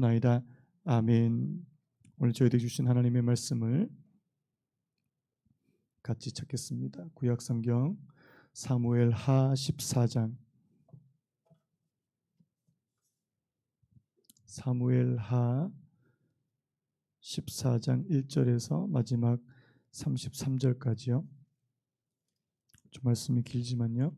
나이다. 아멘. 오늘 저희에게 주신 하나님의 말씀을 같이 찾겠습니다. 구약성경 사무엘하 14장 사무엘하 14장 1절에서 마지막 33절까지요. 좀 말씀이 길지만요.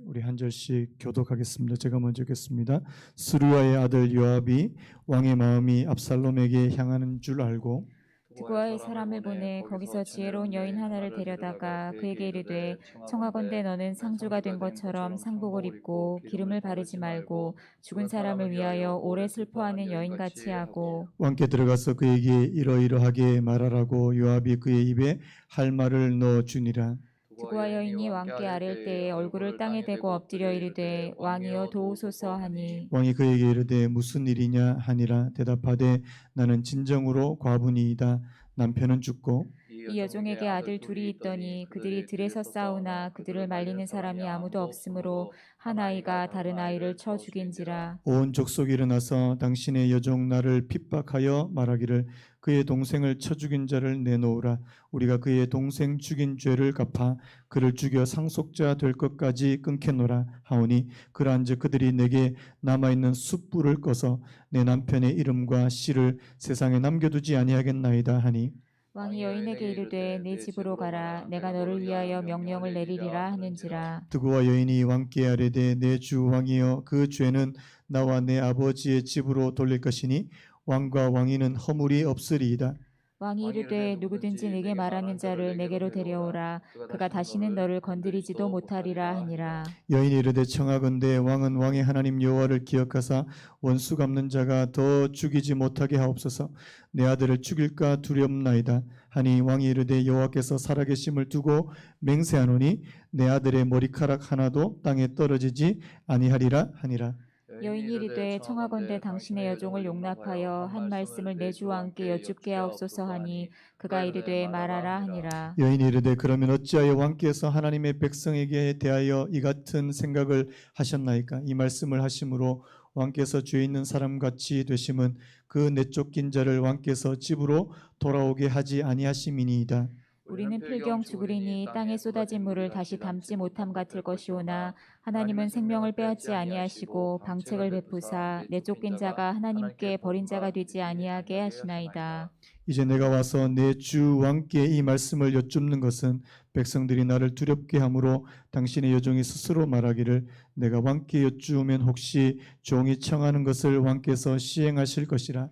우리 한 절씩 교독하겠습니다. 제가 먼저 읽겠습니다. 스루야의 아들 요압이 왕의 마음이 압살롬에게 향하는 줄 알고 드고아의 사람을 보내 거기서 지혜로운 여인 하나를 데려다가 그에게 이르되 청하건대 너는 상주가 된 것처럼 상복을 입고 기름을 바르지 말고 죽은 사람을 위하여 오래 슬퍼하는 여인같이 하고 왕께 들어가서 그에게 이러이러하게 말하라고 요압이 그의 입에 할 말을 넣어 주니라. 드고아 여인이 왕께 아랠 때에 얼굴을 땅에 대고 엎드려 이르되 왕이여 도우소서 하니 왕이 그에게 이르되 무슨 일이냐 하니라. 대답하되 나는 진정으로 과부니이다. 남편은 죽고 이 여종에게 아들 둘이 있더니 그들이 들에서 싸우나 그들을 말리는 사람이 아무도 없으므로 한 아이가 다른 아이를 쳐 죽인지라. 온 족속이 일어나서 당신의 여종 나를 핍박하여 말하기를 그의 동생을 쳐 죽인 자를 내놓으라. 우리가 그의 동생 죽인 죄를 갚아 그를 죽여 상속자 될 것까지 끊겠노라 하오니 그러한즉 그들이 내게 남아있는 숯불을 꺼서 내 남편의 이름과 씨를 세상에 남겨두지 아니하겠나이다 하니 왕이 여인에게 이르되 네 집으로 가라 내가 너를 위하여 명령을 내리리라 하는지라. 드고와 여인이 왕께 아뢰되 내 주 왕이여 그 죄는 나와 내 아버지의 집으로 돌릴 것이니 왕과 왕위는 허물이 없으리이다. 왕이 이르되 누구든지 내게 말하는 자를 내게로 데려오라 그가 다시는 너를 건드리지도 못하리라 하니라. 여인이 이르되 청하건대 왕은 왕의 하나님 여호와를 기억하사 원수 갚는 자가 더 죽이지 못하게 하옵소서. 내 아들을 죽일까 두렵나이다 하니 왕이 이르되 여호와께서 살아계심을 두고 맹세하노니 내 아들의 머리카락 하나도 땅에 떨어지지 아니하리라 하니라. 여인이 이르되 청하건대 당신의 여종을 용납하여 한 말씀을 내 주 왕께 여쭙게 하옵소서 하니 그가 이르되 말하라 하니라. 여인이 이르되 그러면 어찌하여 왕께서 하나님의 백성에게 대하여 이 같은 생각을 하셨나이까? 이 말씀을 하심으로 왕께서 죄 있는 사람같이 되심은 그 내쫓긴 자를 왕께서 집으로 돌아오게 하지 아니하심이니이다. 우리는 필경 죽으리니 땅에 쏟아진 물을 다시 담지 못함 같을 것이오나 하나님은 생명을 빼앗지 아니하시고 방책을 베푸사 내쫓긴 자가 하나님께 버린 자가 되지 아니하게 하시나이다. 이제 내가 와서 내 주 왕께 이 말씀을 여쭙는 것은 백성들이 나를 두렵게 하므로 당신의 여종이 스스로 말하기를 내가 왕께 여쭈면 혹시 종이 청하는 것을 왕께서 시행하실 것이라.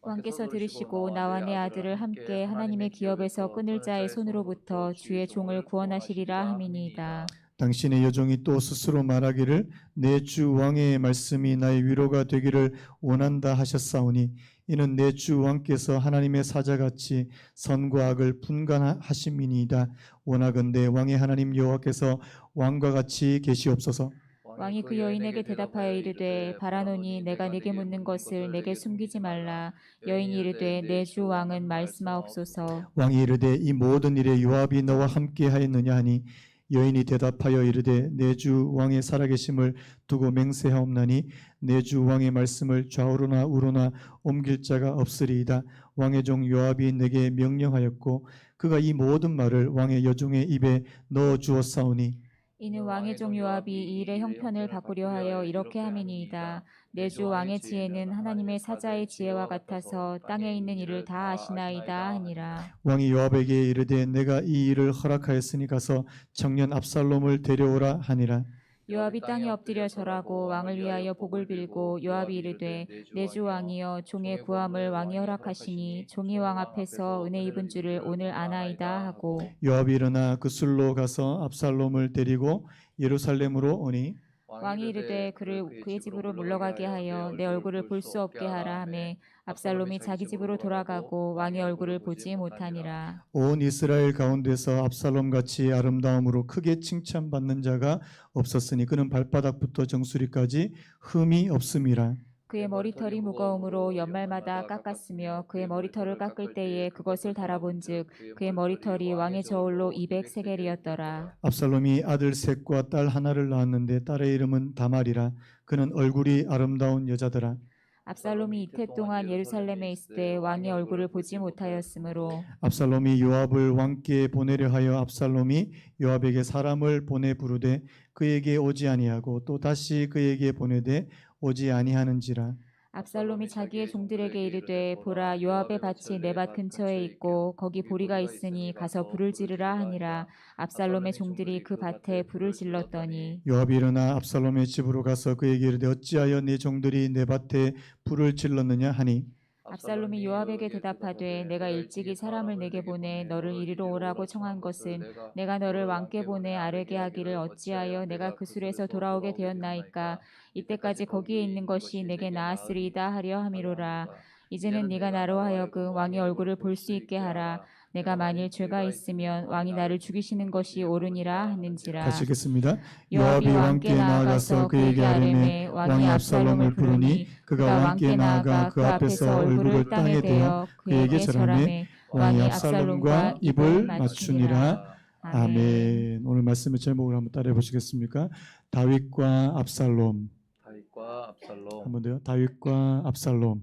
왕께서 들으시고 나와 내 아들을 함께 하나님의 기업에서 끊을 자의 손으로부터 주의 종을 구원하시리라 함이니이다. 당신의 여종이 또 스스로 말하기를 내 주 왕의 말씀이 나의 위로가 되기를 원한다 하셨사오니 이는 내 주 왕께서 하나님의 사자같이 선과 악을 분간하심이니이다. 원하건대 왕의 하나님 여호와께서 왕과 같이 계시옵소서. 왕이 그 여인에게 대답하여 이르되 바라노니 내가 네게 묻는 것을 내게 숨기지 말라. 여인이 이르되 내 주 왕은 말씀하옵소서. 왕이 이르되 이 모든 일에 요압이 너와 함께 하였느냐 하니 여인이 대답하여 이르되 내 주 왕의 살아계심을 두고 맹세하옵나니 내 주 왕의 말씀을 좌우로나 우로나 옮길 자가 없으리이다. 왕의 종 요압이 내게 명령하였고 그가 이 모든 말을 왕의 여종의 입에 넣어 주었사오니 이는 왕의 종 요압이 이 일의 형편을 바꾸려 하여 이렇게 함이니이다. 내 주 왕의 지혜는 하나님의 사자의 지혜와 같아서 땅에 있는 일을 다 아시나이다 하니라. 왕이 요압에게 이르되 내가 이 일을 허락하였으니 가서 청년 압살롬을 데려오라 하니라. 요압이 땅에 엎드려 절하고 왕을 위하여 복을 빌고 요압이 이르되 내 주 왕이여 종의 구함을 왕이 허락하시니 종이 왕 앞에서 은혜 입은 줄을 오늘 아나이다 하고 요압이 일어나 그 술로 가서 압살롬을 데리고 예루살렘으로 오니 왕이 이르되 그를 그의 집으로 물러가게 하여 내 얼굴을 볼 수 없게 하라 하매 압살롬이 자기 집으로 돌아가고 왕의 얼굴을 보지 못하니라. 온 이스라엘 가운데서 압살롬같이 아름다움으로 크게 칭찬받는 자가 없었으니 그는 발바닥부터 정수리까지 흠이 없음이라. 그의 머리털이 무거움으로 연말마다 깎았으며 그의 머리털을 깎을 때에 그것을 달아본즉 그의 머리털이 왕의 저울로 200세겔이었더라. 압살롬이 아들 셋과 딸 하나를 낳았는데 딸의 이름은 다말이라. 그는 얼굴이 아름다운 여자더라. 압살롬이 이태 동안 예루살렘에 있을 때 왕의 얼굴을 보지 못하였으므로 압살롬이 요압을 왕께 보내려 하여 압살롬이 요압에게 사람을 보내 부르되 그에게 오지 아니하고 또 다시 그에게 보내되 오지 아니하는지라. 압살롬이 자기의 종들에게 이르되 보라 요압의 밭이 내 밭 근처에 있고 거기 보리가 있으니 가서 불을 지르라 하니라. 압살롬의 종들이 그 밭에 불을 질렀더니 요압이 일어나 압살롬의 집으로 가서 그에게 이르되 어찌하여 네 종들이 내 밭에 불을 질렀느냐 하니 압살롬이 요압에게 대답하되 내가 일찍이 사람을 내게 보내 너를 이리로 오라고 청한 것은 내가 너를 왕께 보내 아뢰게 하기를 어찌하여 내가 그 술에서 돌아오게 되었나이까. 이때까지 거기에 있는 것이 내게 나았으리이다 하려 함이로라. 이제는 네가 나로 하여금 왕의 얼굴을 볼 수 있게 하라. 내가 만일 죄가 있으면 왕이 나를 죽이시는 것이 옳으니라 하는지라. 같이 읽겠습니다. 요압이 왕께 나아가서 그에게 아뢰매 왕이 압살롬을 부르니 그가 왕께 나아가 그 앞에서 얼굴을 땅에 대어 그에게 절하매 왕이 압살롬과 입을 맞추니라. 아멘. 오늘 말씀의 제목을 한번 따라해 보시겠습니까? 다윗과 압살롬. 다윗과 압살롬. 한번 더요. 다윗과 압살롬.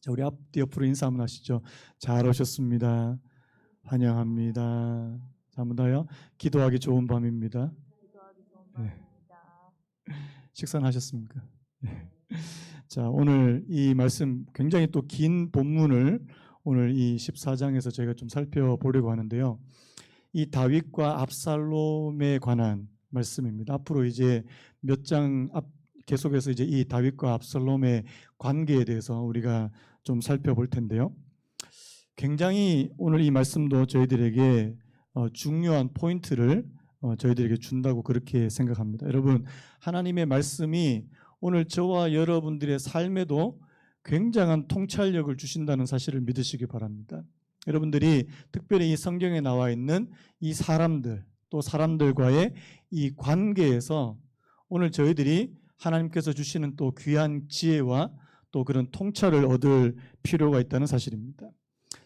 자, 우리 앞뒤 옆으로 인사 한번 하시죠. 잘 오셨습니다. 환영합니다. 자, 한번 더요. 기도하기 좋은 밤입니다. 네. 식사는 하셨습니까? 네. 자, 오늘 이 말씀 굉장히 또 긴 본문을 오늘 이 14장에서 저희가 좀 살펴보려고 하는데요. 이 다윗과 압살롬에 관한 말씀입니다. 앞으로 이제 몇 장 계속해서 이제 이 다윗과 압살롬의 관계에 대해서 우리가 좀 살펴볼 텐데요. 굉장히 오늘 이 말씀도 저희들에게 중요한 포인트를 저희들에게 준다고 그렇게 생각합니다. 여러분, 하나님의 말씀이 오늘 저와 여러분들의 삶에도 굉장한 통찰력을 주신다는 사실을 믿으시기 바랍니다. 여러분들이 특별히 이 성경에 나와 있는 이 사람들 또 사람들과의 이 관계에서 오늘 저희들이 하나님께서 주시는 또 귀한 지혜와 또 그런 통찰을 얻을 필요가 있다는 사실입니다.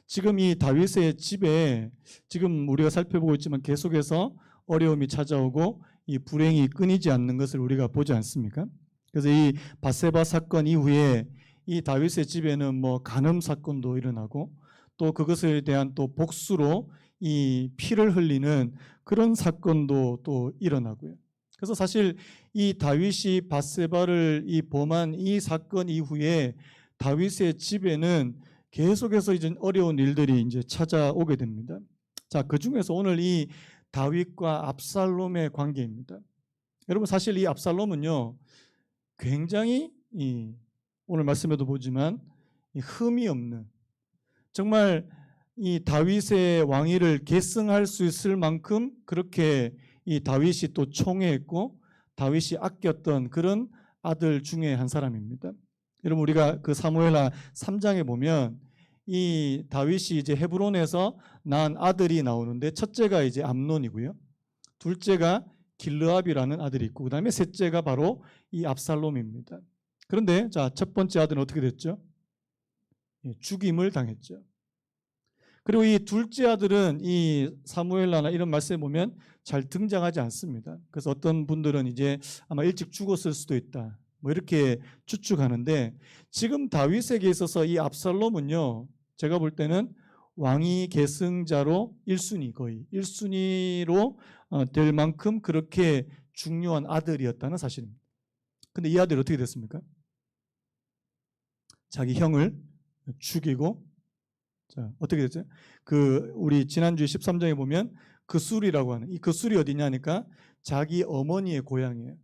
지금 이 다윗의 집에 지금 우리가 살펴보고 있지만 계속해서 어려움이 찾아오고 이 불행이 끊이지 않는 것을 우리가 보지 않습니까? 그래서 이 밧세바 사건 이후에 이 다윗의 집에는 뭐 간음 사건도 일어나고 또 그것에 대한 또 복수로 이 피를 흘리는 그런 사건도 또 일어나고요. 그래서 사실 이 다윗이 밧세바를 이 범한 이 사건 이후에 다윗의 집에는 계속해서 이제 어려운 일들이 이제 찾아오게 됩니다. 자, 그 중에서 오늘 이 다윗과 압살롬의 관계입니다. 여러분, 사실 이 압살롬은요, 굉장히 오늘 말씀에도 보지만 흠이 없는, 정말 이 다윗의 왕위를 계승할 수 있을 만큼 그렇게 이 다윗이 또 총애했고 다윗이 아꼈던 그런 아들 중에 한 사람입니다. 여러분, 우리가 그 사무엘하 3장에 보면 이 다윗이 이제 헤브론에서 낳은 아들이 나오는데 첫째가 이제 암논이고요. 둘째가 길르압이라는 아들이 있고 그다음에 셋째가 바로 이 압살롬입니다. 그런데 자, 첫 번째 아들은 어떻게 됐죠? 죽임을 당했죠. 그리고 이 둘째 아들은 이 사무엘하나 이런 말씀에 보면 잘 등장하지 않습니다. 그래서 어떤 분들은 이제 아마 일찍 죽었을 수도 있다, 뭐 이렇게 추측하는데, 지금 다윗에게 있어서 이 압살롬은요, 제가 볼 때는 왕위 계승자로 1순위, 거의 1순위로 될 만큼 그렇게 중요한 아들이었다는 사실입니다. 근데 이 아들이 어떻게 됐습니까? 자기 형을 죽이고, 자, 어떻게 됐죠? 우리 지난주에 13장에 보면 그술이라고 하는, 이 그술이 어디냐니까 자기 어머니의 고향이에요.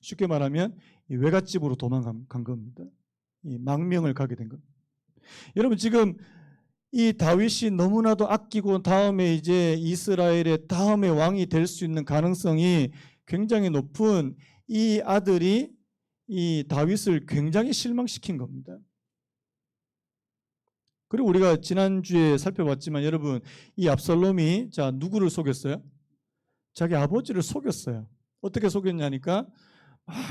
쉽게 말하면 이 외갓집으로 도망간 겁니다. 이 망명을 가게 된 겁니다. 여러분, 지금 이 다윗이 너무나도 아끼고 다음에 이제 이스라엘의 다음의 왕이 될 수 있는 가능성이 굉장히 높은 이 아들이 이 다윗을 굉장히 실망시킨 겁니다. 그리고 우리가 지난주에 살펴봤지만 여러분, 이 압살롬이 자, 누구를 속였어요? 자기 아버지를 속였어요. 어떻게 속였냐니까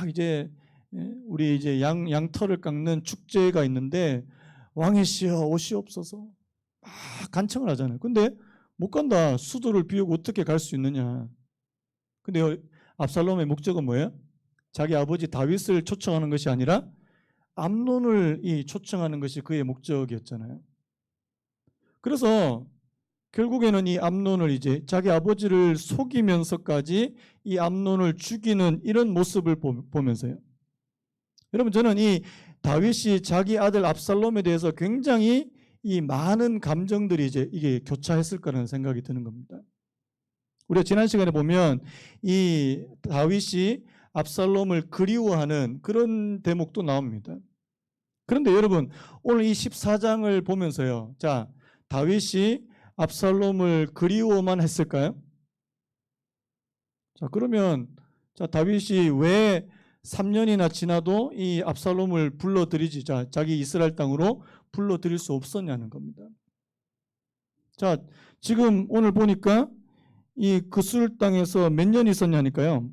이제 우리 이제 양털을 깎는 축제가 있는데 왕이시여 오시옵소서 간청을 하잖아요. 근데 못 간다. 수도를 비우고 어떻게 갈 수 있느냐. 근데 압살롬의 목적은 뭐예요? 자기 아버지 다윗을 초청하는 것이 아니라 암논을 초청하는 것이 그의 목적이었잖아요. 그래서 결국에는 이 암논을 이제 자기 아버지를 속이면서까지 이 암논을 죽이는 이런 모습을 보면서요. 여러분, 저는 이 다윗이 자기 아들 압살롬에 대해서 굉장히 이 많은 감정들이 이제 이게 교차했을 거라는 생각이 드는 겁니다. 우리가 지난 시간에 보면 이 다윗이 압살롬을 그리워하는 그런 대목도 나옵니다. 그런데 여러분, 오늘 이 14장을 보면서요. 자, 다윗이 압살롬을 그리워만 했을까요? 자, 그러면 자, 다윗이 왜 3년이나 지나도 이 압살롬을 불러들이지, 자기 이스라엘 땅으로 불러들일 수 없었냐는 겁니다. 자, 지금 오늘 보니까 이 그술 땅에서 몇 년 있었냐니까요.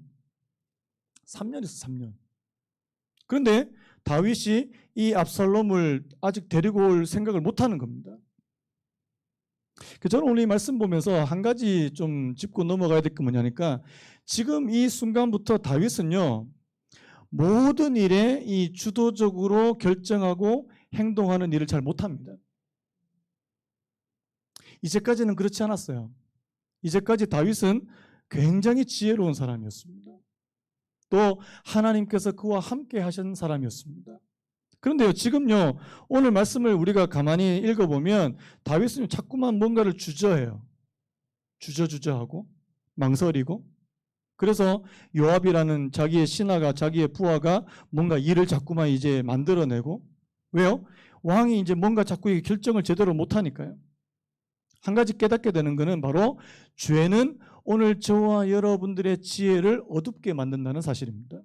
3년 있어, 3년. 그런데 다윗이 이 압살롬을 아직 데리고 올 생각을 못 하는 겁니다. 저는 오늘 이 말씀 보면서 한 가지 좀 짚고 넘어가야 될 게 뭐냐니까, 지금 이 순간부터 다윗은요, 모든 일에 이 주도적으로 결정하고 행동하는 일을 잘 못합니다. 이제까지는 그렇지 않았어요. 이제까지 다윗은 굉장히 지혜로운 사람이었습니다. 또 하나님께서 그와 함께 하신 사람이었습니다. 그런데요, 지금요, 오늘 말씀을 우리가 가만히 읽어보면 다윗은 자꾸만 뭔가를 주저해요. 주저하고 망설이고, 그래서 요압이라는 자기의 신하가, 자기의 부하가 뭔가 일을 자꾸만 이제 만들어내고, 왜요? 왕이 이제 뭔가 자꾸 결정을 제대로 못하니까요. 한 가지 깨닫게 되는 것은 바로 죄는 오늘 저와 여러분들의 지혜를 어둡게 만든다는 사실입니다.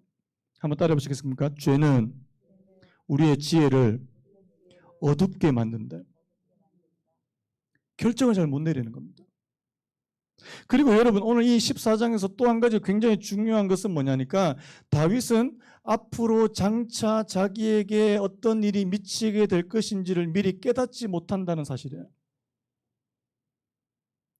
한번 따라해 보시겠습니까? 죄는 우리의 지혜를 어둡게 만든다. 결정을 잘 못 내리는 겁니다. 그리고 여러분, 오늘 이 14장에서 또 한 가지 굉장히 중요한 것은 뭐냐니까, 다윗은 앞으로 장차 자기에게 어떤 일이 미치게 될 것인지를 미리 깨닫지 못한다는 사실이에요.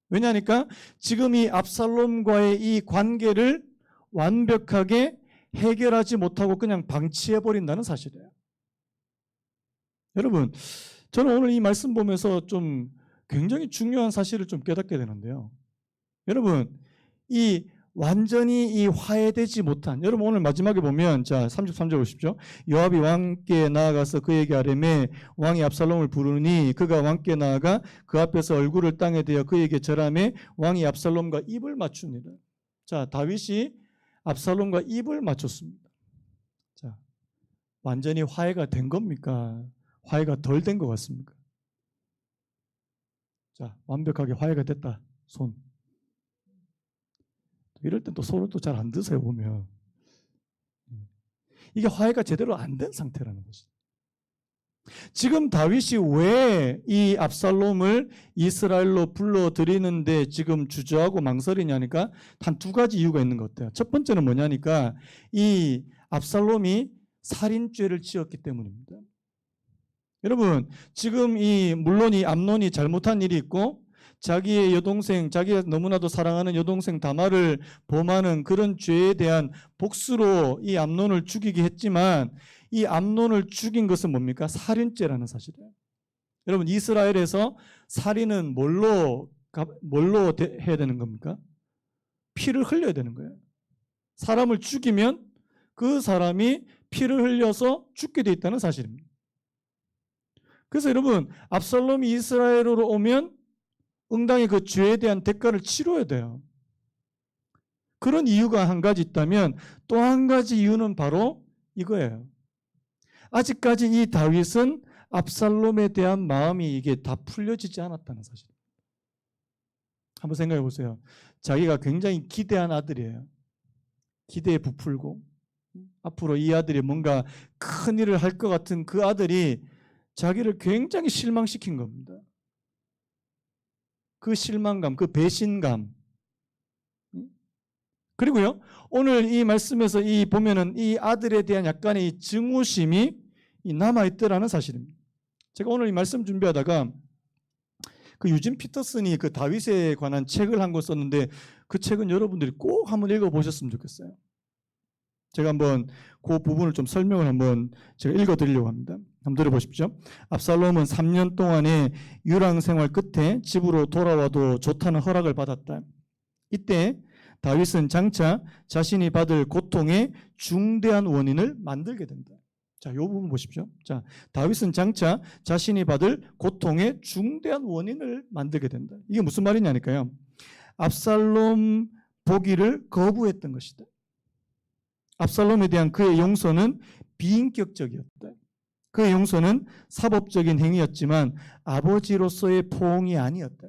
왜냐하니까 지금 이 압살롬과의 이 관계를 완벽하게 해결하지 못하고 그냥 방치해버린다는 사실이에요. 여러분, 저는 오늘 이 말씀 보면서 좀 굉장히 중요한 사실을 좀 깨닫게 되는데요. 여러분, 이 완전히 이 화해되지 못한, 여러분 오늘 마지막에 보면, 자 33절 보십시오. 요압이 왕께 나아가서 그에게 아뢰매 왕이 압살롬을 부르니 그가 왕께 나아가 그 앞에서 얼굴을 땅에 대어 그에게 절하매 왕이 압살롬과 입을 맞추니라. 자, 다윗이 압살롬과 입을 맞췄습니다. 자, 완전히 화해가 된 겁니까? 화해가 덜 된 것 같습니까? 자, 완벽하게 화해가 됐다. 손. 이럴 땐 또 손을 또 잘 안 드세요, 보면. 이게 화해가 제대로 안 된 상태라는 것이죠. 지금 다윗이 왜 이 압살롬을 이스라엘로 불러들이는데 지금 주저하고 망설이냐니까 한 두 가지 이유가 있는 것 같아요. 첫 번째는 뭐냐니까 이 압살롬이 살인죄를 지었기 때문입니다. 여러분, 지금 물론 이 암논이 잘못한 일이 있고 자기의 여동생, 자기가 너무나도 사랑하는 여동생 다말을 범하는 그런 죄에 대한 복수로 이 암논을 죽이게 했지만, 이 암논을 죽인 것은 뭡니까? 살인죄라는 사실이에요. 여러분, 이스라엘에서 살인은 뭘로 해야 되는 겁니까? 피를 흘려야 되는 거예요. 사람을 죽이면 그 사람이 피를 흘려서 죽게 돼 있다는 사실입니다. 그래서 여러분, 압살롬이 이스라엘로 오면 응당히 그 죄에 대한 대가를 치러야 돼요. 그런 이유가 한 가지 있다면 또 한 가지 이유는 바로 이거예요. 아직까지 이 다윗은 압살롬에 대한 마음이 이게 다 풀려지지 않았다는 사실입니다. 한번 생각해 보세요. 자기가 굉장히 기대한 아들이에요. 기대에 부풀고 앞으로 이 아들이 뭔가 큰 일을 할 것 같은 그 아들이 자기를 굉장히 실망시킨 겁니다. 그 실망감, 그 배신감. 그리고요, 오늘 이 말씀에서 보면은 이 아들에 대한 약간의 이 증오심이 남아있더라는 사실입니다. 제가 오늘 이 말씀 준비하다가 그 유진 피터슨이 그 다윗에 관한 책을 한 권 썼는데 그 책은 여러분들이 꼭 한번 읽어보셨으면 좋겠어요. 제가 한번 그 부분을 좀 설명을 한번 제가 읽어드리려고 합니다. 한번 들어보십시오. 압살롬은 3년 동안의 유랑 생활 끝에 집으로 돌아와도 좋다는 허락을 받았다. 이때 다윗은 장차 자신이 받을 고통의 중대한 원인을 만들게 된다. 자, 이 부분 보십시오. 자, 다윗은 장차 자신이 받을 고통의 중대한 원인을 만들게 된다. 이게 무슨 말이냐니까요. 압살롬 보기를 거부했던 것이다. 압살롬에 대한 그의 용서는 비인격적이었다. 그의 용서는 사법적인 행위였지만 아버지로서의 포옹이 아니었다.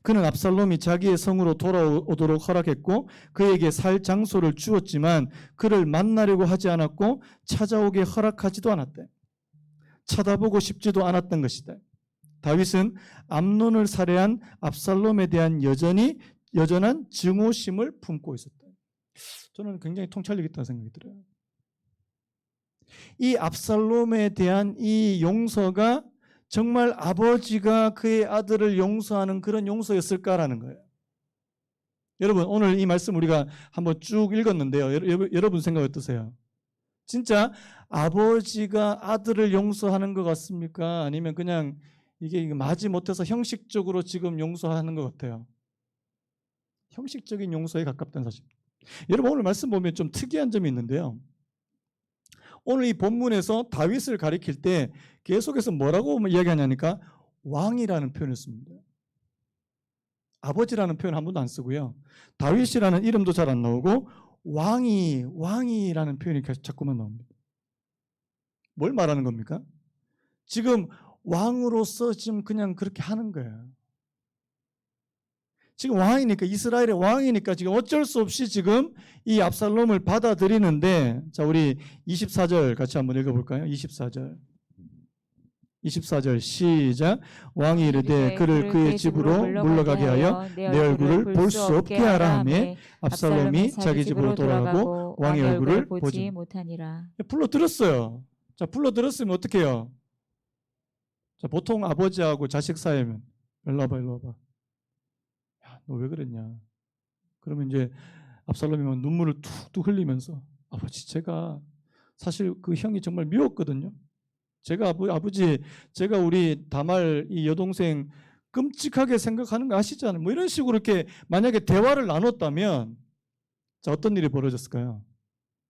그는 압살롬이 자기의 성으로 돌아오도록 허락했고 그에게 살 장소를 주었지만 그를 만나려고 하지 않았고 찾아오게 허락하지도 않았다. 쳐다보고 싶지도 않았던 것이다. 다윗은 암논을 살해한 압살롬에 대한 여전한 증오심을 품고 있었다. 저는 굉장히 통찰력 있다고 생각이 들어요. 이 압살롬에 대한 이 용서가 정말 아버지가 그의 아들을 용서하는 그런 용서였을까라는 거예요. 여러분, 오늘 이 말씀 우리가 한번 쭉 읽었는데요. 여러분 생각 어떠세요? 진짜 아버지가 아들을 용서하는 것 같습니까? 아니면 그냥 이게 마지 못해서 형식적으로 지금 용서하는 것 같아요? 형식적인 용서에 가깝다는 사실. 여러분, 오늘 말씀 보면 좀 특이한 점이 있는데요. 오늘 이 본문에서 다윗을 가리킬 때 계속해서 뭐라고 이야기하냐니까 왕이라는 표현을 씁니다. 아버지라는 표현 한 번도 안 쓰고요. 다윗이라는 이름도 잘 안 나오고 왕이라는 표현이 자꾸만 나옵니다. 뭘 말하는 겁니까? 지금 왕으로서 지금 그냥 그렇게 하는 거예요. 지금 왕이니까, 이스라엘의 왕이니까 지금 어쩔 수 없이 지금 이 압살롬을 받아들이는데, 자, 우리 24절 같이 한번 읽어볼까요? 24절 시작. 왕이 이르되 그를 그의 집으로 물러가게 하여 내 얼굴을 볼 수 없게 하라 하매 압살롬이 자기 집으로 돌아가고 왕의 얼굴을 보지 못하니라. 불러들었어요. 자, 불러들었으면 어떻게 해요? 자, 보통 아버지하고 자식 사이면 일로 와봐. 야, 너 왜 그랬냐? 그러면 이제 압살롬이 눈물을 툭툭 흘리면서 아버지, 제가 사실 그 형이 정말 미웠거든요. 제가 제가 우리 다말 이 여동생 끔찍하게 생각하는 거 아시잖아요. 뭐 이런 식으로 이렇게 만약에 대화를 나눴다면 자, 어떤 일이 벌어졌을까요?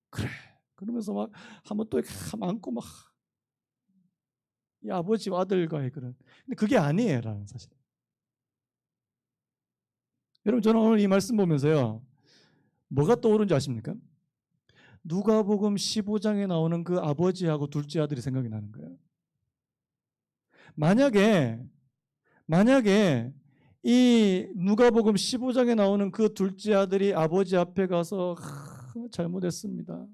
그래. 그러면서 막 한번 또 이렇게 안고 막 이 아버지와 아들과의 그런. 근데 그게 아니에요라는 사실. 여러분, 저는 오늘 이 말씀 보면서요, 뭐가 떠오른지 아십니까? 누가복음 15장에 나오는 그 아버지하고 둘째 아들이 생각이 나는 거예요. 만약에 이 누가복음 15장에 나오는 그 둘째 아들이 아버지 앞에 가서 잘못했습니다.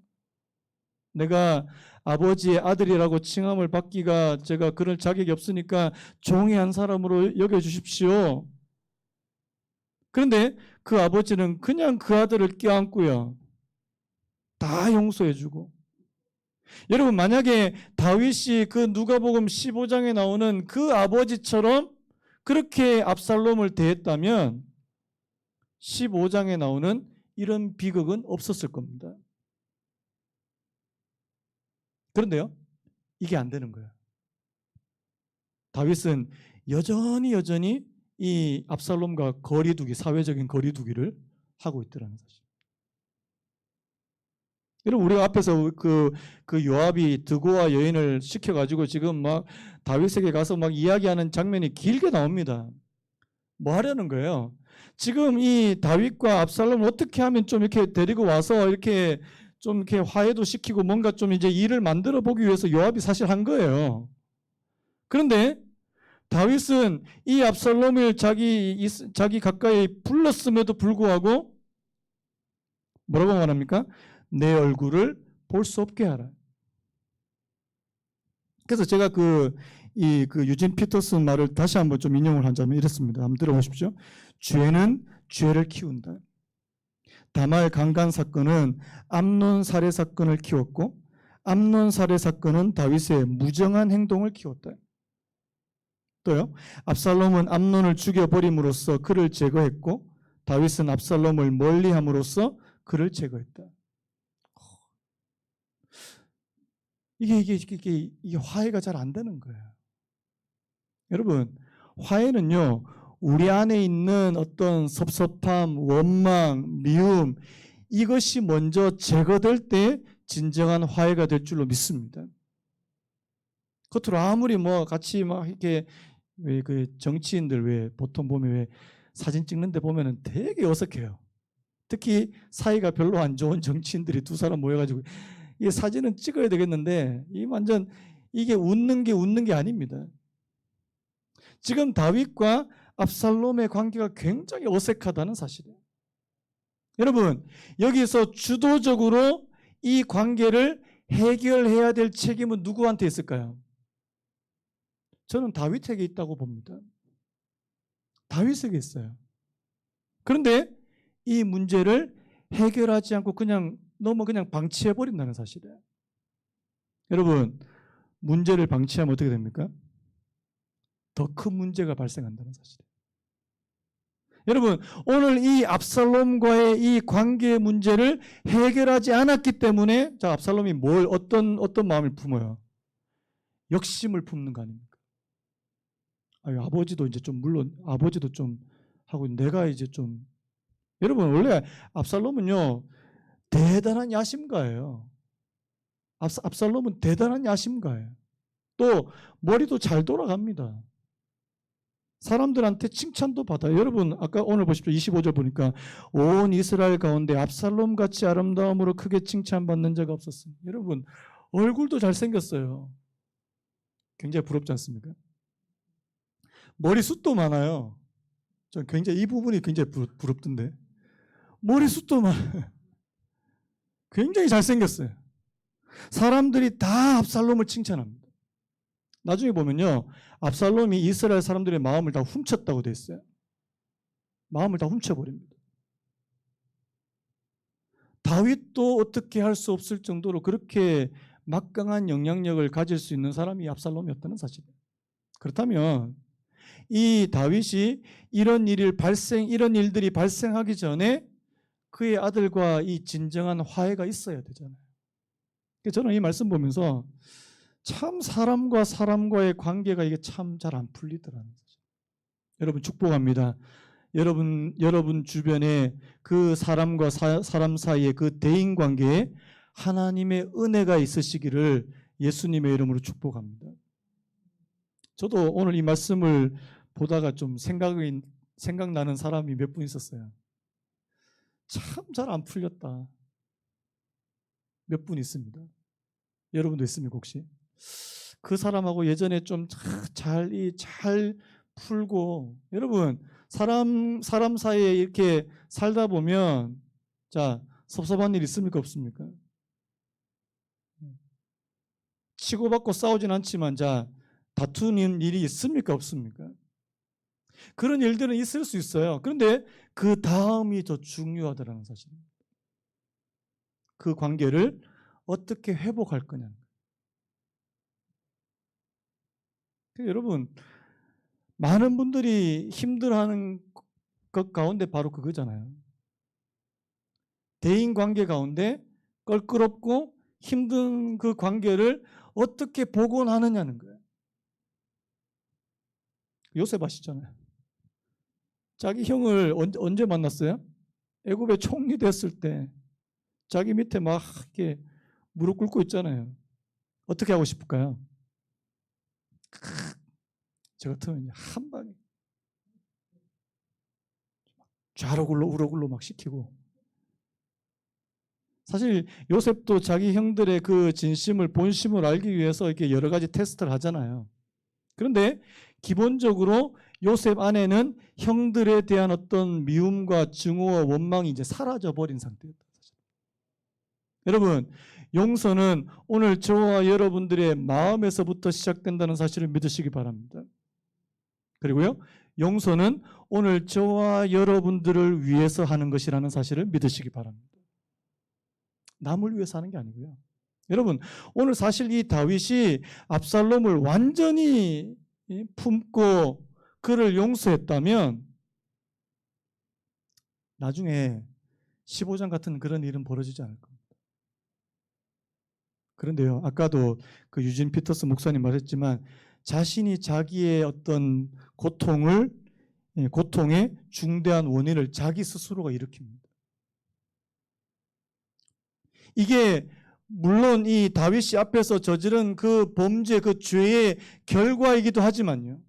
내가 아버지의 아들이라고 칭함을 받기가 제가 그럴 자격이 없으니까 종이 한 사람으로 여겨주십시오. 그런데 그 아버지는 그냥 그 아들을 껴안고요, 다 용서해주고. 여러분, 만약에 다윗이 그 누가복음 15장에 나오는 그 아버지처럼 그렇게 압살롬을 대했다면 15장에 나오는 이런 비극은 없었을 겁니다. 그런데요, 이게 안 되는 거예요. 다윗은 여전히 이 압살롬과 사회적인 거리두기를 하고 있더라는 사실. 여러분, 우리가 앞에서 그 요압이 드고와 여인을 시켜가지고 지금 막 다윗에게 가서 막 이야기하는 장면이 길게 나옵니다. 뭐 하려는 거예요? 지금 이 다윗과 압살롬을 어떻게 하면 좀 이렇게 데리고 와서 이렇게 좀 이렇게 화해도 시키고 뭔가 좀 이제 일을 만들어 보기 위해서 요압이 사실 한 거예요. 그런데 다윗은 이 압살롬을 자기 가까이 불렀음에도 불구하고 뭐라고 말합니까? 내 얼굴을 볼 수 없게 하라. 그래서 제가 그 유진 피터슨 말을 다시 한번 좀 인용을 하자면 이렇습니다. 한번 들어보십시오. 죄는 죄를 키운다. 다말 강간 사건은 암논 살해 사건을 키웠고 암논 살해 사건은 다윗의 무정한 행동을 키웠다. 또요, 압살롬은 암논을 죽여버림으로써 그를 제거했고 다윗은 압살롬을 멀리함으로써 그를 제거했다. 이게 화해가 잘 안 되는 거예요. 여러분, 화해는요, 우리 안에 있는 어떤 섭섭함, 원망, 미움, 이것이 먼저 제거될 때 진정한 화해가 될 줄로 믿습니다. 겉으로 아무리 뭐 같이 막 이렇게 왜 그 정치인들 왜 보통 보면 왜 사진 찍는데 보면은 되게 어색해요. 특히 사이가 별로 안 좋은 정치인들이 두 사람 모여가지고 이 사진은 찍어야 되겠는데 이 완전 이게 웃는 게 아닙니다. 지금 다윗과 압살롬의 관계가 굉장히 어색하다는 사실이에요. 여러분, 여기서 주도적으로 이 관계를 해결해야 될 책임은 누구한테 있을까요? 저는 다윗에게 있다고 봅니다. 다윗에게 있어요. 그런데 이 문제를 해결하지 않고 그냥 방치해버린다는 사실이에요. 여러분, 문제를 방치하면 어떻게 됩니까? 더 큰 문제가 발생한다는 사실이에요. 여러분, 오늘 이 압살롬과의 이 관계 문제를 해결하지 않았기 때문에 자, 압살롬이 어떤 마음을 품어요? 욕심을 품는 거 아닙니까? 아버지도 이제 좀 물론 아버지도 좀 하고 내가 이제 좀 여러분 원래 압살롬은요 대단한 야심가예요. 압살롬은 대단한 야심가예요. 또 머리도 잘 돌아갑니다. 사람들한테 칭찬도 받아요. 여러분 아까 오늘 보십시오. 25절 보니까 온 이스라엘 가운데 압살롬같이 아름다움으로 크게 칭찬받는 자가 없었습니다. 여러분 얼굴도 잘생겼어요. 굉장히 부럽지 않습니까? 머리숱도 많아요. 전 굉장히 이 부분이 굉장히 부럽던데. 머리숱도 많아요. 굉장히 잘생겼어요. 사람들이 다 압살롬을 칭찬합니다. 나중에 보면요. 압살롬이 이스라엘 사람들의 마음을 다 훔쳤다고 돼 있어요. 마음을 다 훔쳐버립니다. 다윗도 어떻게 할 수 없을 정도로 그렇게 막강한 영향력을 가질 수 있는 사람이 압살롬이었다는 사실이에요. 그렇다면 이 다윗이 이런 일들이 발생하기 전에 그의 아들과 이 진정한 화해가 있어야 되잖아요. 저는 이 말씀 보면서 참 사람과 사람과의 관계가 이게 참 잘 안 풀리더라는 거죠. 여러분 축복합니다. 여러분 주변에 그 사람과 사람 사이의 그 대인 관계에 하나님의 은혜가 있으시기를 예수님의 이름으로 축복합니다. 저도 오늘 이 말씀을 보다가 좀 생각나는 사람이 몇 분 있었어요. 참 잘 안 풀렸다. 몇 분 있습니다. 여러분도 있습니까 혹시? 그 사람하고 예전에 좀 잘 풀고 여러분 사람 사이에 이렇게 살다 보면 자 섭섭한 일 있습니까 없습니까? 치고받고 싸우진 않지만 자 다투는 일이 있습니까 없습니까? 그런 일들은 있을 수 있어요. 그런데 그 다음이 더 중요하다는 사실입니다. 그 관계를 어떻게 회복할 거냐. 여러분 많은 분들이 힘들어하는 것 가운데 바로 그거잖아요. 대인 관계 가운데 껄끄럽고 힘든 그 관계를 어떻게 복원하느냐는 거예요. 요셉 아시잖아요. 자기 형을 언제 만났어요? 애굽에 총리 됐을 때 자기 밑에 막 이렇게 무릎 꿇고 있잖아요. 어떻게 하고 싶을까요? 저 같으면 한 방에 좌로굴로 우로굴로 막 시키고 사실 요셉도 자기 형들의 그 진심을 본심을 알기 위해서 이렇게 여러 가지 테스트를 하잖아요. 그런데 기본적으로 요셉 안에는 형들에 대한 어떤 미움과 증오와 원망이 이제 사라져 버린 상태였다. 여러분, 용서는 오늘 저와 여러분들의 마음에서부터 시작된다는 사실을 믿으시기 바랍니다. 그리고요, 용서는 오늘 저와 여러분들을 위해서 하는 것이라는 사실을 믿으시기 바랍니다. 남을 위해서 하는 게 아니고요. 여러분, 오늘 사실 이 다윗이 압살롬을 완전히 품고 그를 용서했다면 나중에 15장 같은 그런 일은 벌어지지 않을 겁니다. 그런데요, 아까도 그 유진 피터스 목사님 말했지만 자신이 자기의 어떤 고통의 중대한 원인을 자기 스스로가 일으킵니다. 이게 물론 이 다윗이 앞에서 저지른 그 범죄, 그 죄의 결과이기도 하지만요.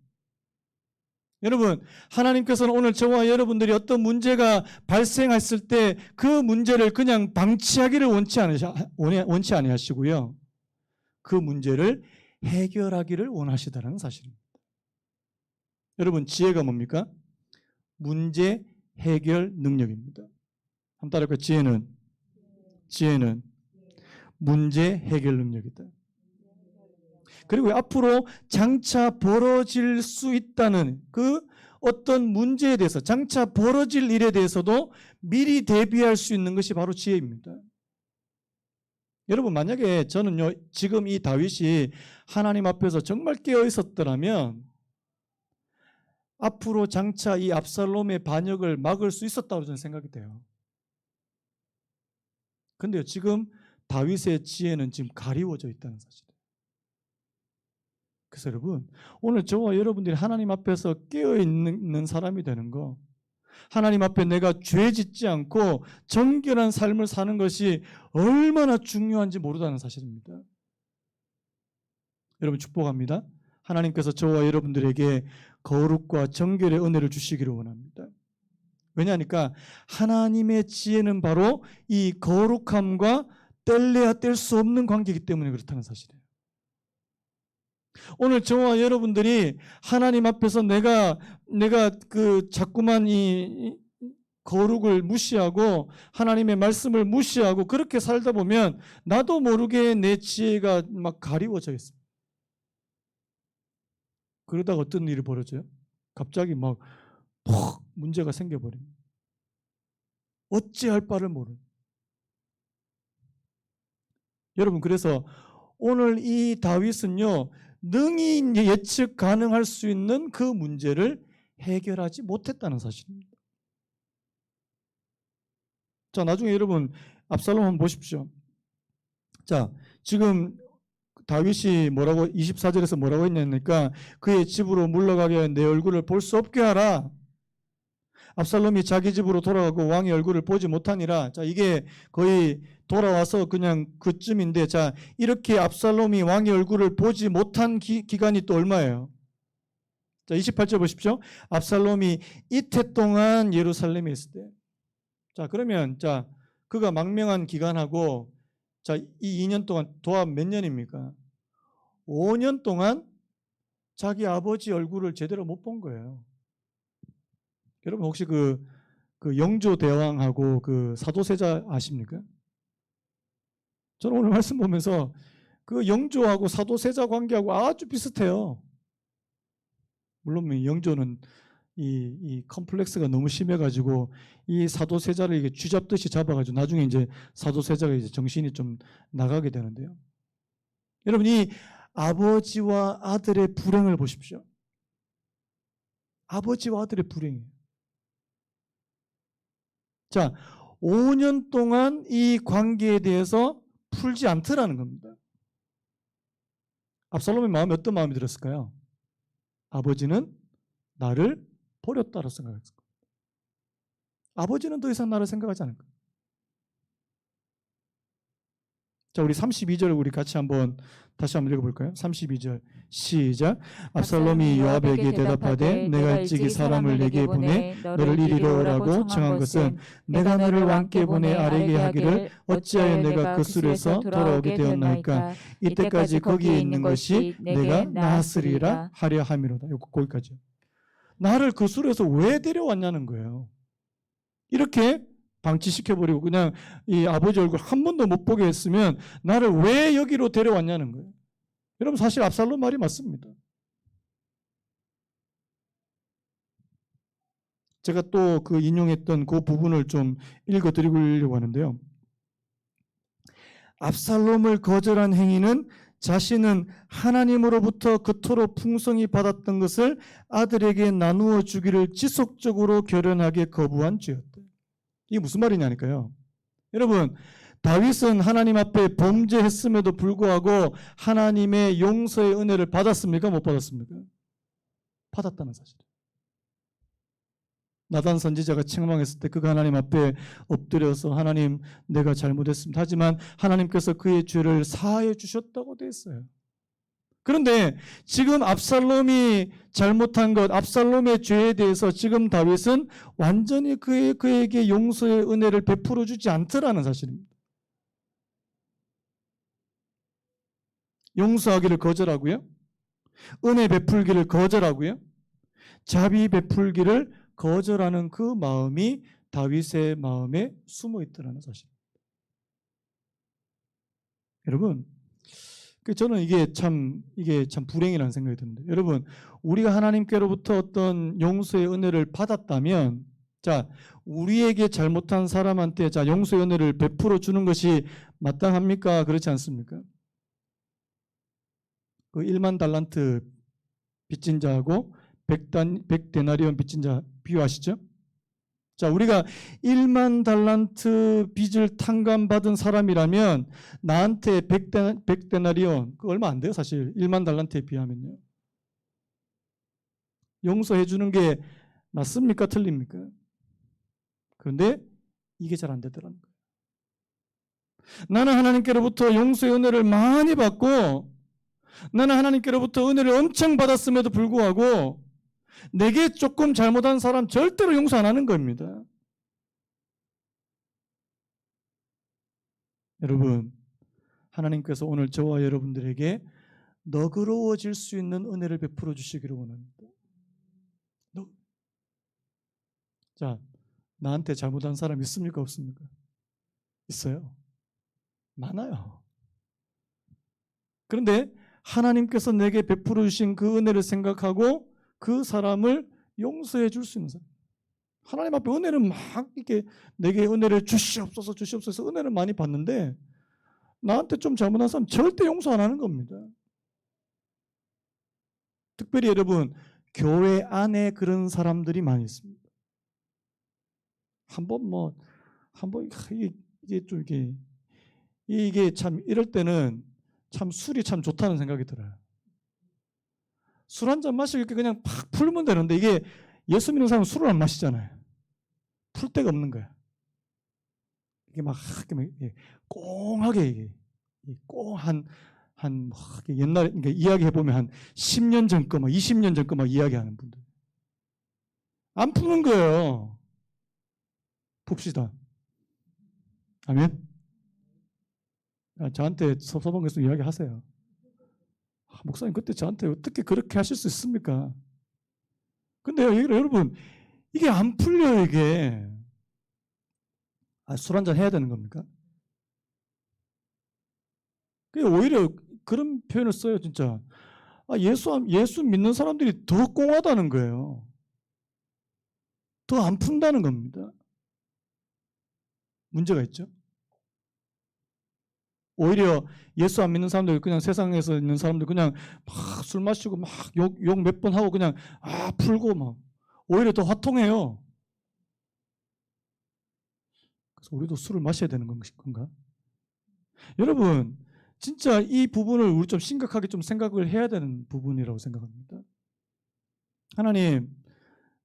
여러분, 하나님께서는 오늘 저와 여러분들이 어떤 문제가 발생했을 때 그 문제를 그냥 방치하기를 원치 아니하시고요. 그 문제를 해결하기를 원하시다는 사실입니다. 여러분, 지혜가 뭡니까? 문제 해결 능력입니다. 한번 따라할까요? 지혜는 문제 해결 능력이다. 그리고 앞으로 장차 벌어질 수 있다는 그 어떤 문제에 대해서, 장차 벌어질 일에 대해서도 미리 대비할 수 있는 것이 바로 지혜입니다. 여러분, 만약에 저는요, 지금 이 다윗이 하나님 앞에서 정말 깨어 있었더라면 앞으로 장차 이 압살롬의 반역을 막을 수 있었다고 저는 생각이 돼요. 근데요, 지금 다윗의 지혜는 지금 가리워져 있다는 사실이에요. 그래서 여러분, 오늘 저와 여러분들이 하나님 앞에서 깨어있는 사람이 되는 거, 하나님 앞에 내가 죄 짓지 않고 정결한 삶을 사는 것이 얼마나 중요한지 모르다는 사실입니다. 여러분, 축복합니다. 하나님께서 저와 여러분들에게 거룩과 정결의 은혜를 주시기를 원합니다. 왜냐하니까 하나님의 지혜는 바로 이 거룩함과 뗄래야 뗄 수 없는 관계이기 때문에 그렇다는 사실이에요. 오늘 저와 여러분들이 하나님 앞에서 내가 자꾸만 이 거룩을 무시하고 하나님의 말씀을 무시하고 그렇게 살다 보면 나도 모르게 내 지혜가 막 가리워져 있습니다. 그러다가 어떤 일이 벌어져요? 갑자기 막 퍽 문제가 생겨버립니다. 어찌할 바를 모르는. 여러분, 그래서 오늘 이 다윗은요, 능히 예측 가능할 수 있는 그 문제를 해결하지 못했다는 사실입니다. 자, 나중에 여러분 압살롬 한번 보십시오. 자, 지금 다윗이 24절에서 뭐라고 했냐니까 그의 집으로 물러가게 하여 내 얼굴을 볼 수 없게 하라. 압살롬이 자기 집으로 돌아가고 왕의 얼굴을 보지 못하니라. 자, 이게 거의 돌아와서 그냥 그쯤인데, 자, 이렇게 압살롬이 왕의 얼굴을 보지 못한 기간이 또 얼마예요? 자, 28절 보십시오. 압살롬이 이태 동안 예루살렘에 있을 때. 자, 그러면 자, 그가 망명한 기간하고 자, 이 2년 동안 도합 몇 년입니까? 5년 동안 자기 아버지 얼굴을 제대로 못 본 거예요. 여러분, 혹시 그 영조 대왕하고 그 사도세자 아십니까? 저는 오늘 말씀 보면서 그 영조하고 사도세자 관계하고 아주 비슷해요. 물론 영조는 이 컴플렉스가 너무 심해가지고 이 사도세자를 이게 쥐잡듯이 잡아가지고 나중에 이제 사도세자가 이제 정신이 좀 나가게 되는데요. 여러분, 이 아버지와 아들의 불행을 보십시오. 아버지와 아들의 불행이에요. 자, 5년 동안 이 관계에 대해서 풀지 않더라는 겁니다. 압살롬의 마음이 어떤 마음이 들었을까요? 아버지는 나를 버렸다고 생각했을 거예요. 아버지는 더 이상 나를 생각하지 않을 거예요. 자, 우리 32절 우리 같이 다시 한번 읽어볼까요? 32절 시작. 압살롬이 요압에게 대답하되 내가 일찍이 사람을 내게 보내 너를 이리로 오라고 청한 것은 내가 너를 왕께 보내 아뢰게 하기를 어찌하여 내가 그 술에서 돌아오게 되었나이까. 이때까지 거기에 있는 것이 내가 나았으리라 하려 함이로다. 거기까지. 나를 그 술에서 왜 데려왔냐는 거예요. 이렇게 방치시켜버리고 그냥 이 아버지 얼굴 한 번도 못 보게 했으면 나를 왜 여기로 데려왔냐는 거예요. 여러분, 사실 압살롬 말이 맞습니다. 제가 또 그 인용했던 그 부분을 좀 읽어드리려고 하는데요. 압살롬을 거절한 행위는 자신은 하나님으로부터 그토록 풍성히 받았던 것을 아들에게 나누어 주기를 지속적으로 결연하게 거부한 죄였다. 이게 무슨 말이냐니까요. 여러분, 다윗은 하나님 앞에 범죄했음에도 불구하고 하나님의 용서의 은혜를 받았습니까? 못 받았습니까? 받았다는 사실이에요. 나단 선지자가 책망했을 때 그가 하나님 앞에 엎드려서 하나님 내가 잘못했습니다. 하지만 하나님께서 그의 죄를 사하여 주셨다고 되어 있어요. 그런데 지금 압살롬이 잘못한 것, 압살롬의 죄에 대해서 지금 다윗은 완전히 그에게 용서의 은혜를 베풀어 주지 않더라는 사실입니다. 용서하기를 거절하고요. 은혜 베풀기를 거절하고요. 자비 베풀기를 거절하는 그 마음이 다윗의 마음에 숨어 있더라는 사실입니다. 여러분, 저는 이게 참 불행이라는 생각이 드는데, 여러분, 우리가 하나님께로부터 어떤 용서의 은혜를 받았다면, 자, 우리에게 잘못한 사람한테 용서의 은혜를 베풀어 주는 것이 마땅합니까? 그렇지 않습니까? 그 1만 달란트 빚진 자하고 100데나리온 빚진 자 비유하시죠? 자, 우리가 1만 달란트 빚을 탕감받은 사람이라면 나한테 100데나리온, 그 얼마 안 돼요, 사실. 1만 달란트에 비하면요. 용서해 주는 게 맞습니까? 틀립니까? 그런데 이게 잘 안 되더라는 거예요. 나는 하나님께로부터 용서의 은혜를 많이 받고 나는 하나님께로부터 은혜를 엄청 받았음에도 불구하고 내게 조금 잘못한 사람 절대로 용서 안 하는 겁니다. 여러분, 하나님께서 오늘 저와 여러분들에게 너그러워질 수 있는 은혜를 베풀어 주시기를 원합니다. 자, 나한테 잘못한 사람 있습니까? 없습니까? 있어요. 많아요. 그런데 하나님께서 내게 베풀어 주신 그 은혜를 생각하고 그 사람을 용서해 줄 수 있는 사람. 하나님 앞에 은혜를 막 이렇게 내게 은혜를 주시옵소서 주시옵소서 은혜를 많이 받는데 나한테 좀 잘못한 사람 절대 용서 안 하는 겁니다. 특별히 여러분, 교회 안에 그런 사람들이 많이 있습니다. 한번 이게 좀 이게 참 이럴 때는 참 술이 참 좋다는 생각이 들어요. 술 한 잔 마시고 이렇게 그냥 팍 풀면 되는데 이게 예수 믿는 사람은 술을 안 마시잖아요. 풀 데가 없는 거야. 이게 막 꽁하게 꽁한 옛날에 그러니까 이야기해 보면 한 10년 전 거 막 20년 전 거 막 이야기하는 분들 안 푸는 거예요. 풉시다. 아멘. 저한테 서방에서 이야기하세요. 목사님 그때 저한테 어떻게 그렇게 하실 수 있습니까? 근데 여러분 이게 안 풀려요. 이게 술 한잔 해야 되는 겁니까? 오히려 그런 표현을 써요. 진짜 예수 믿는 사람들이 더 꽁하다는 거예요. 더 안 푼다는 겁니다. 문제가 있죠. 오히려 예수 안 믿는 사람들, 그냥 세상에서 있는 사람들 그냥 막 술 마시고 막 욕 몇 번 하고 그냥 풀고 막 오히려 더 화통해요. 그래서 우리도 술을 마셔야 되는 건가? 여러분, 진짜 이 부분을 우리 좀 심각하게 좀 생각을 해야 되는 부분이라고 생각합니다. 하나님,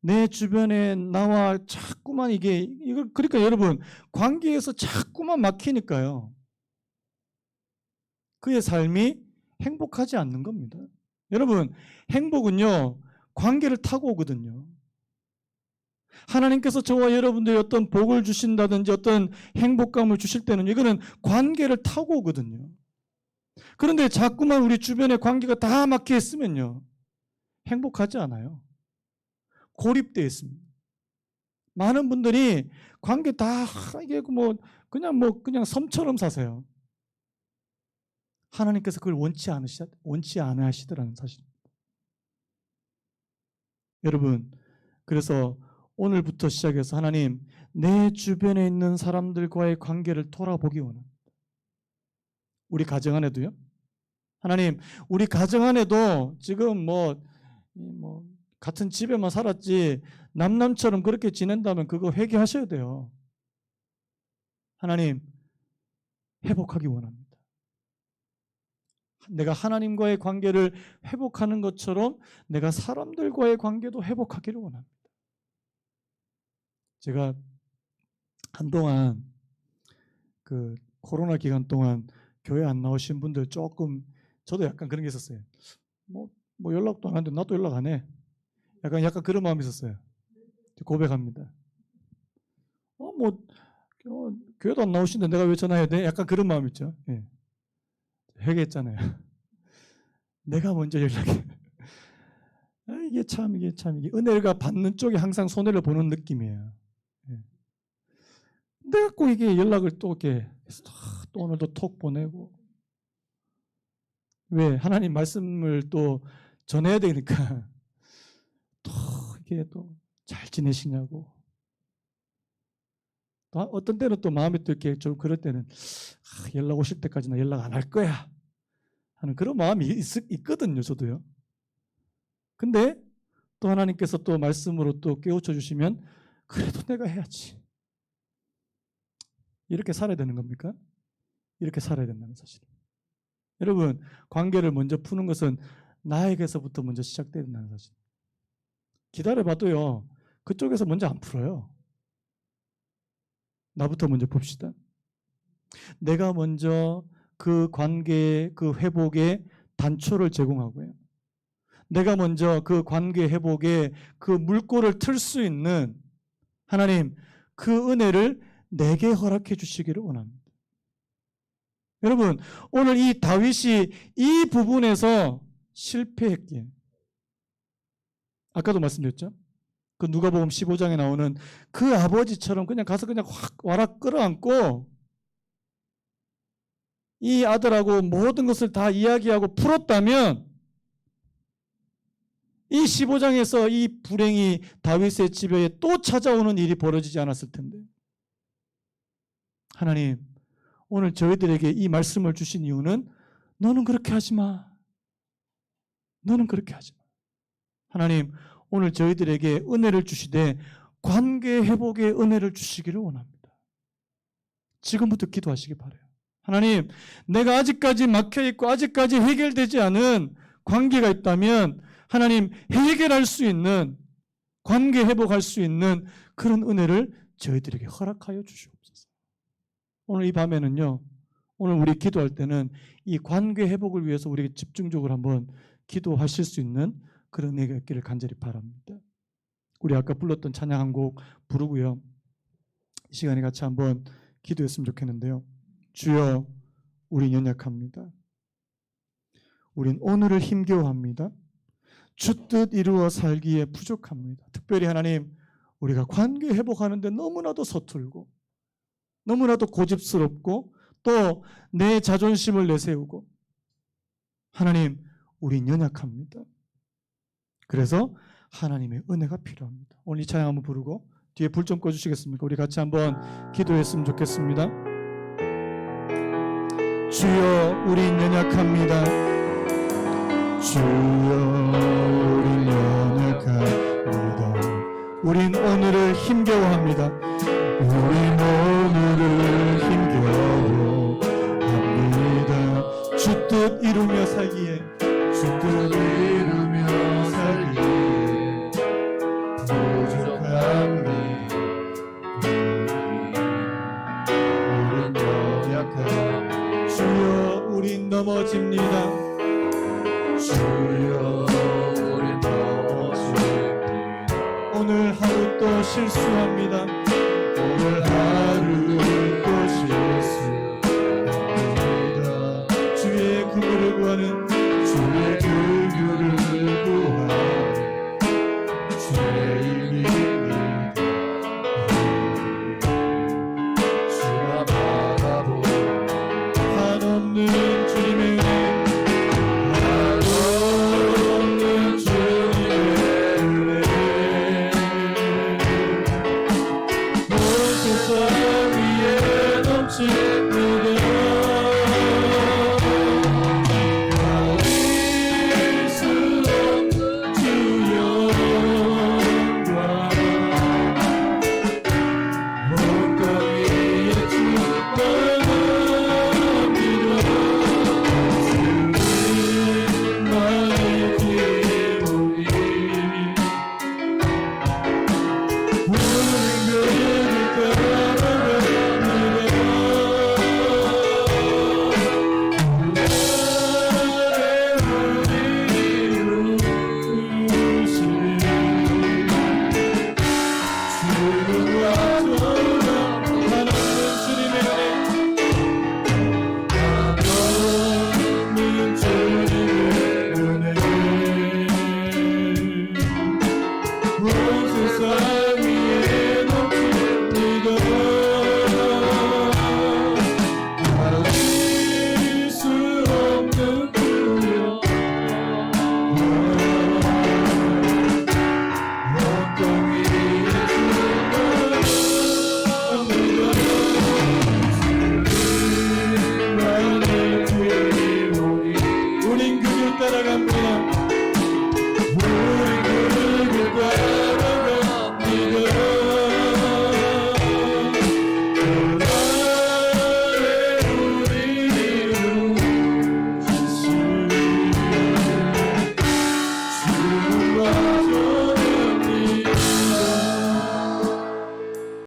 내 주변에 나와 자꾸만 그러니까 여러분, 관계에서 자꾸만 막히니까요. 그의 삶이 행복하지 않는 겁니다. 여러분, 행복은요, 관계를 타고 오거든요. 하나님께서 저와 여러분들이 어떤 복을 주신다든지 어떤 행복감을 주실 때는 이거는 관계를 타고 오거든요. 그런데 자꾸만 우리 주변에 관계가 다 막혀 있으면요, 행복하지 않아요. 고립되어 있습니다. 많은 분들이 관계 다 이게 그냥 섬처럼 사세요. 하나님께서 그걸 원치 않으시더라는 사실입니다. 여러분, 그래서 오늘부터 시작해서 하나님, 내 주변에 있는 사람들과의 관계를 돌아보기 원합니다. 우리 가정 안에도요. 하나님, 우리 가정 안에도 지금 같은 집에만 살았지 남남처럼 그렇게 지낸다면 그거 회개하셔야 돼요. 하나님, 회복하기 원합니다. 내가 하나님과의 관계를 회복하는 것처럼 내가 사람들과의 관계도 회복하기를 원합니다. 제가 한동안 그 코로나 기간 동안 교회 안 나오신 분들 조금, 저도 약간 그런 게 있었어요. 뭐 연락도 안 하는데 나도 연락 안 해. 약간 그런 마음이 있었어요. 고백합니다. 교회도 안 나오시는데 내가 왜 전화해야 돼? 약간 그런 마음 있죠. 예. 회개했잖아요. 내가 먼저 연락해. 이게 은혜가 받는 쪽이 항상 손해를 보는 느낌이에요. 예. 내가 꼭 이게 연락을 또 이렇게 또 오늘도 톡 보내고, 왜 하나님 말씀을 또 전해야 되니까 또 이게 또 잘 지내시냐고. 또 어떤 때는 또 마음이 또 이렇게 좀 그럴 때는 연락 오실 때까지는 연락 안 할 거야 하는 그런 마음이 있거든요, 저도요. 근데 또 하나님께서 또 말씀으로 또 깨우쳐 주시면 그래도 내가 해야지. 이렇게 살아야 되는 겁니까? 이렇게 살아야 된다는 사실. 여러분, 관계를 먼저 푸는 것은 나에게서부터 먼저 시작돼야 된다는 사실. 기다려봐도요, 그쪽에서 먼저 안 풀어요. 나부터 먼저 봅시다. 내가 먼저 그 관계, 그 회복에 단초를 제공하고요. 내가 먼저 그 관계 회복에 그 물꼬를 틀 수 있는 하나님, 그 은혜를 내게 허락해 주시기를 원합니다. 여러분, 오늘 이 다윗이 이 부분에서 실패했기에, 아까도 말씀드렸죠? 그 누가복음 15장에 나오는 그 아버지처럼 그냥 가서 그냥 확 와락 끌어안고 이 아들하고 모든 것을 다 이야기하고 풀었다면 이 15장에서 이 불행이 다윗의 집에 또 찾아오는 일이 벌어지지 않았을 텐데, 하나님, 오늘 저희들에게 이 말씀을 주신 이유는 너는 그렇게 하지 마. 너는 그렇게 하지 마. 하나님, 오늘 저희들에게 은혜를 주시되 관계 회복의 은혜를 주시기를 원합니다. 지금부터 기도하시기 바라요. 하나님, 내가 아직까지 막혀있고 아직까지 해결되지 않은 관계가 있다면 하나님, 해결할 수 있는, 관계 회복할 수 있는 그런 은혜를 저희들에게 허락하여 주시옵소서. 오늘 이 밤에는요, 오늘 우리 기도할 때는 이 관계 회복을 위해서 우리가 집중적으로 한번 기도하실 수 있는 그런 은혜가 있기를 간절히 바랍니다. 우리 아까 불렀던 찬양 한 곡 부르고요, 이 시간에 같이 한번 기도했으면 좋겠는데요. 주여, 우린 연약합니다. 우린 오늘을 힘겨워합니다. 주 뜻 이루어 살기에 부족합니다. 특별히 하나님, 우리가 관계 회복하는데 너무나도 서툴고 너무나도 고집스럽고 또 내 자존심을 내세우고, 하나님, 우린 연약합니다. 그래서 하나님의 은혜가 필요합니다. 오늘 이 찬양 한번 부르고 뒤에 불 좀 꺼주시겠습니까? 우리 같이 한번 기도했으면 좋겠습니다. 주여, 우린 연약합니다. 주여, 우린 연약합니다. 우린 오늘을 힘겨워합니다. 우린 오늘을 힘겨워합니다. 주 뜻 이루며 살기에, 주 뜻 이루며 살기에 부족합니다. 우린 연약합니다. 주여, 우린 넘어집니다. 주여, 우린 넘어집니다. 오늘 하루 또 실수합니다.